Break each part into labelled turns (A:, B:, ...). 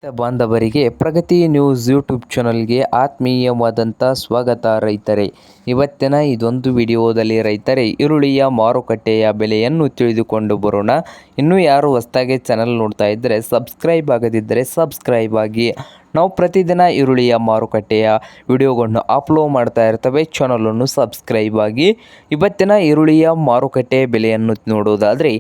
A: ಬಾಂಧವರಿಗೆ ಪ್ರಗತಿ news YouTube ಚಾನಲ್ಗೆ ಆತ್ಮೀಯವಾದಂಥ ಸ್ವಾಗತ ರೈತರೇ. ಇವತ್ತಿನ ಇದೊಂದು ವಿಡಿಯೋದಲ್ಲಿ ರೈತರೇ ಈರುಳ್ಳಿಯ ಮಾರುಕಟ್ಟೆಯ ಬೆಲೆಯನ್ನು ತಿಳಿದುಕೊಂಡು ಬರೋಣ. ಇನ್ನೂ ಯಾರು ಹೊಸದಾಗಿ ಚಾನಲ್ ನೋಡ್ತಾ ಇದ್ದರೆ ಸಬ್ಸ್ಕ್ರೈಬ್ ಆಗದಿದ್ದರೆ ಸಬ್ಸ್ಕ್ರೈಬ್ ಆಗಿ. ನಾವು ಪ್ರತಿದಿನ ಈರುಳ್ಳಿಯ ಮಾರುಕಟ್ಟೆಯ ವಿಡಿಯೋಗಳನ್ನು ಅಪ್ಲೋಡ್ ಮಾಡ್ತಾ ಇರ್ತವೆ. ಚಾನಲನ್ನು ಸಬ್ಸ್ಕ್ರೈಬ್ ಆಗಿ. ಇವತ್ತಿನ ಈರುಳ್ಳಿಯ ಮಾರುಕಟ್ಟೆ ಬೆಲೆಯನ್ನು ನೋಡೋದಾದರೆ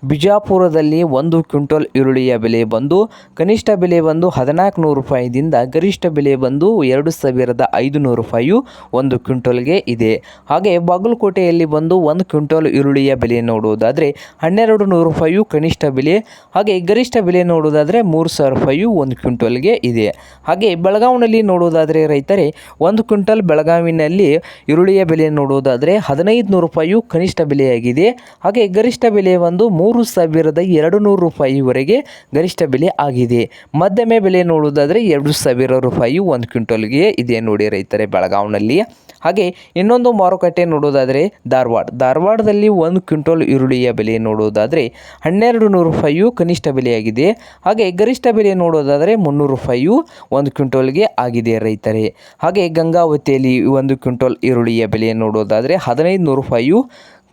A: ಬಿಜಾಪುರದಲ್ಲಿ 1 ಕ್ವಿಂಟಲ್ ಈರುಳ್ಳಿಯ ಬೆಲೆ ಬಂದು ಕನಿಷ್ಠ ಬೆಲೆ ಬಂದು 1400 ರೂಪಾಯಿದಿಂದ ಗರಿಷ್ಠ ಬೆಲೆ ಬಂದು 2500 ರೂಪಾಯಿ 1 ಕ್ವಿಂಟಲ್ಗೆ ಇದೆ. ಹಾಗೆ ಬಾಗಲಕೋಟೆಯಲ್ಲಿ ಬಂದು 1 ಕ್ವಿಂಟಲ್ ಈರುಳ್ಳಿಯ ಬೆಲೆ ನೋಡೋದಾದರೆ 1200 ರೂಪಾಯಿ ಕನಿಷ್ಠ ಬೆಲೆ, ಹಾಗೆ ಗರಿಷ್ಠ ಬೆಲೆ ನೋಡೋದಾದರೆ 3000 ರೂಪಾಯಿ 1 ಕ್ವಿಂಟಲ್ಗೆ ಇದೆ. ಹಾಗೆ ಬೆಳಗಾವಿನಲ್ಲಿ ನೋಡೋದಾದರೆ ರೈತರೇ 1 ಕ್ವಿಂಟಲ್ ಬೆಳಗಾವಿನಲ್ಲಿ ಈರುಳ್ಳಿಯ ಬೆಲೆ ನೋಡೋದಾದರೆ 1500 ರೂಪಾಯಿ ಕನಿಷ್ಠ ಬೆಲೆಯಾಗಿದೆ. ಹಾಗೆ ಗರಿಷ್ಠ ಬೆಲೆ ಒಂದು 3200 ರೂಪಾಯಿವರೆಗೆ ಗರಿಷ್ಠ ಬೆಲೆ ಆಗಿದೆ. ಮಧ್ಯಮ ಬೆಲೆ ನೋಡೋದಾದರೆ 2000 ರೂಪಾಯಿ 1 ಕ್ವಿಂಟಲ್ಗೆ ಇದೆ ನೋಡಿ ರೈತರೇ ಬೆಳಗಾವಿನಲ್ಲಿ. ಹಾಗೆ ಇನ್ನೊಂದು ಮಾರುಕಟ್ಟೆ ನೋಡೋದಾದರೆ ಧಾರವಾಡದಲ್ಲಿ 1 ಕ್ವಿಂಟಲ್ ಈರುಳ್ಳಿಯ ಬೆಲೆ ನೋಡೋದಾದರೆ 1200 ರೂಪಾಯಿ ಕನಿಷ್ಠ ಬೆಲೆಯಾಗಿದೆ. ಹಾಗೆ ಗರಿಷ್ಠ ಬೆಲೆ ನೋಡೋದಾದರೆ 300 ರೂಪಾಯಿ 1 ಕ್ವಿಂಟಲ್ಗೆ ಆಗಿದೆ ರೈತರೇ. ಹಾಗೆ ಗಂಗಾವತಿಯಲ್ಲಿ 1 ಕ್ವಿಂಟಲ್ ಈರುಳ್ಳಿಯ ಬೆಲೆ ನೋಡೋದಾದರೆ 1500 ರೂಪಾಯಿ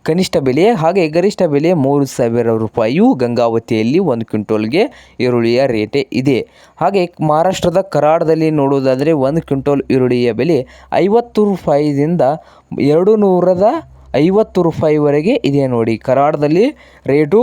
A: ಕನಿಷ್ಠ ಬೆಲೆ, ಹಾಗೆ ಗರಿಷ್ಠ ಬೆಲೆ 3000 ರೂಪಾಯಿ ಗಂಗಾವತಿಯಲ್ಲಿ 1 ಕ್ವಿಂಟಲ್ಗೆ ಈರುಳ್ಳಿಯ ರೇಟೇ ಇದೆ. ಹಾಗೆ ಮಹಾರಾಷ್ಟ್ರದ ಕರಾಡದಲ್ಲಿ ನೋಡೋದಾದರೆ 1 ಕ್ವಿಂಟಲ್ ಈರುಳ್ಳಿಯ ಬೆಲೆ 50 ರೂಪಾಯಿದಿಂದ 250 ರೂಪಾಯಿವರೆಗೆ ಇದೆ ನೋಡಿ. ಕರಾಡದಲ್ಲಿ ರೇಟು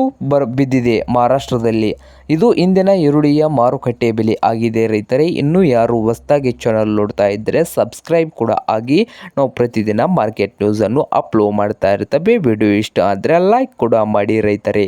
A: ಬಿದ್ದಿದೆ ಮಹಾರಾಷ್ಟ್ರದಲ್ಲಿ. ಇದು ಇಂದಿನ ಈರುಳ್ಳಿಯ ಮಾರುಕಟ್ಟೆ ಬೆಲೆ ಆಗಿದೆ ರೈತರೇ. ಇನ್ನೂ ಯಾರು ಹೊಸದಾಗಿ ಚಾನಲ್ ನೋಡ್ತಾ ಇದ್ದರೆ ಸಬ್ಸ್ಕ್ರೈಬ್ ಕೂಡ ಆಗಿ. ನಾವು ಪ್ರತಿದಿನ ಮಾರ್ಕೆಟ್ ನ್ಯೂಸನ್ನು ಅಪ್ಲೋಡ್ ಮಾಡ್ತಾ ಇರ್ತವೆ. ವಿಡಿಯೋ ಇಷ್ಟ ಆದರೆ ಲೈಕ್ ಕೂಡ ಮಾಡಿ ರೈತರೇ.